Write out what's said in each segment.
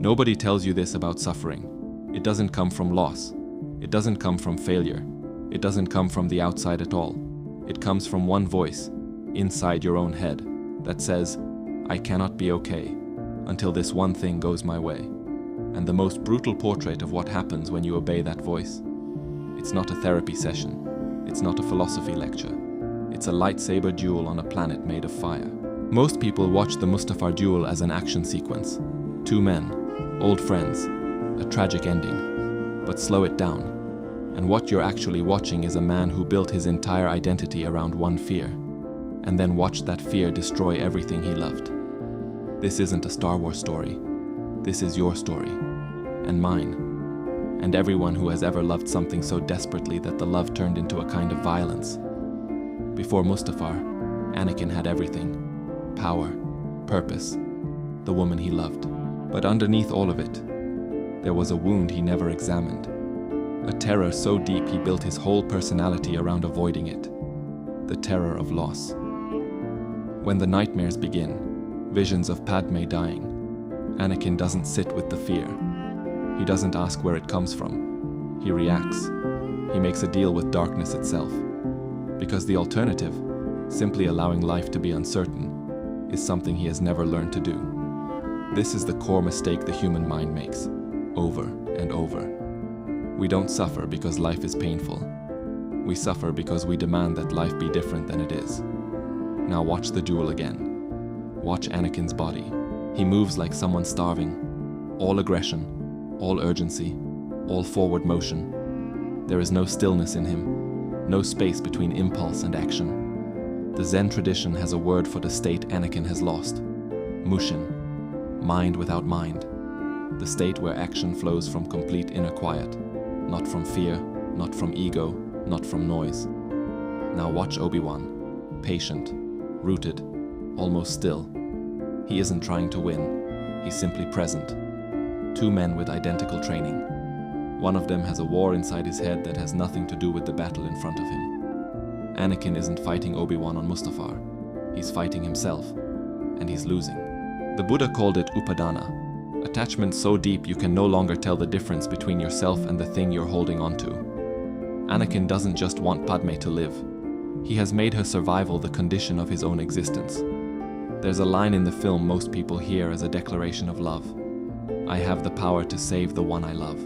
Nobody tells you this about suffering. It doesn't come from loss. It doesn't come from failure. It doesn't come from the outside at all. It comes from one voice, inside your own head, that says, I cannot be okay until this one thing goes my way. And the most brutal portrait of what happens when you obey that voice. It's not a therapy session. It's not a philosophy lecture. It's a lightsaber duel on a planet made of fire. Most people watch the Mustafar duel as an action sequence. Two men, old friends, a tragic ending. But slow it down. And what you're actually watching is a man who built his entire identity around one fear, and then watched that fear destroy everything he loved. This isn't a Star Wars story. This is your story, and mine, and everyone who has ever loved something so desperately that the love turned into a kind of violence. Before Mustafar, Anakin had everything: power, purpose, the woman he loved. But underneath all of it, there was a wound he never examined. A terror so deep he built his whole personality around avoiding it. The terror of loss. When the nightmares begin, visions of Padme dying, Anakin doesn't sit with the fear. He doesn't ask where it comes from. He reacts. He makes a deal with darkness itself. Because the alternative, simply allowing life to be uncertain, is something he has never learned to do. This is the core mistake the human mind makes, over and over. We don't suffer because life is painful. We suffer because we demand that life be different than it is. Now watch the duel again. Watch Anakin's body. He moves like someone starving. All aggression, all urgency, all forward motion. There is no stillness in him, no space between impulse and action. The Zen tradition has a word for the state Anakin has lost: Mushin, mind without mind. The state where action flows from complete inner quiet, not from fear, not from ego, not from noise. Now watch Obi-Wan, patient, rooted, almost still. He isn't trying to win, he's simply present. Two men with identical training. One of them has a war inside his head that has nothing to do with the battle in front of him. Anakin isn't fighting Obi-Wan on Mustafar, he's fighting himself, and he's losing. The Buddha called it Upadana, attachment so deep you can no longer tell the difference between yourself and the thing you're holding on to. Anakin doesn't just want Padme to live. He has made her survival the condition of his own existence. There's a line in the film most people hear as a declaration of love. I have the power to save the one I love.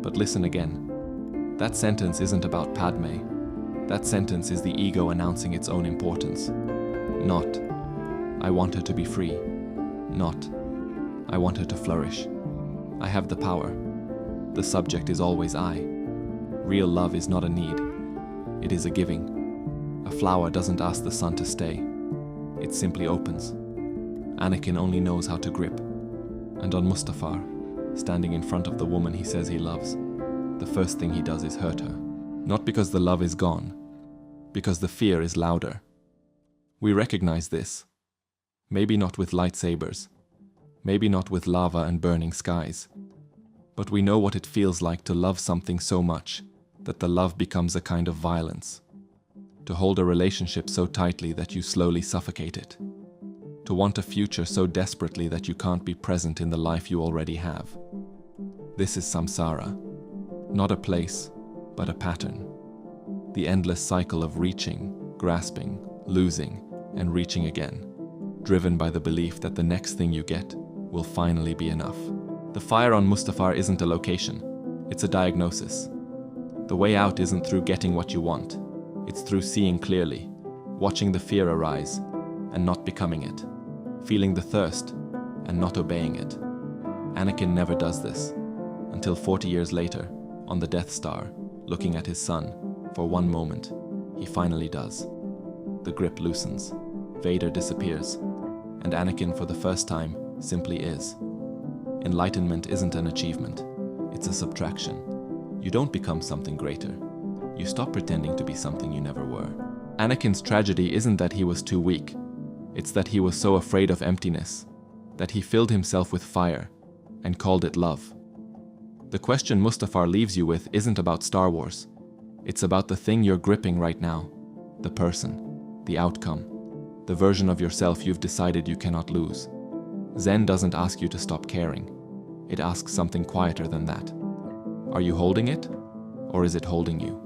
But listen again. That sentence isn't about Padme. That sentence is the ego announcing its own importance. Not, I want her to be free. Not, I want her to flourish. I have the power. The subject is always I. Real love is not a need. It is a giving. A flower doesn't ask the sun to stay. It simply opens. Anakin only knows how to grip. And on Mustafar, standing in front of the woman he says he loves, the first thing he does is hurt her. Not because the love is gone, because the fear is louder. We recognize this. Maybe not with lightsabers, maybe not with lava and burning skies, but we know what it feels like to love something so much that the love becomes a kind of violence. To hold a relationship so tightly that you slowly suffocate it. To want a future so desperately that you can't be present in the life you already have. This is Samsara. Not a place, but a pattern. The endless cycle of reaching, grasping, losing, and reaching again, driven by the belief that the next thing you get will finally be enough. The fire on Mustafar isn't a location, it's a diagnosis. The way out isn't through getting what you want, it's through seeing clearly, watching the fear arise, and not becoming it, feeling the thirst, and not obeying it. Anakin never does this, until 40 years later, on the Death Star, looking at his son, for one moment, he finally does. The grip loosens, Vader disappears, and Anakin for the first time simply is. Enlightenment isn't an achievement, it's a subtraction. You don't become something greater. You stop pretending to be something you never were. Anakin's tragedy isn't that he was too weak. It's that he was so afraid of emptiness, that he filled himself with fire and called it love. The question Mustafar leaves you with isn't about Star Wars. It's about the thing you're gripping right now, the person, the outcome, the version of yourself you've decided you cannot lose. Zen doesn't ask you to stop caring. it asks something quieter than that. Are you holding it, or is it holding you?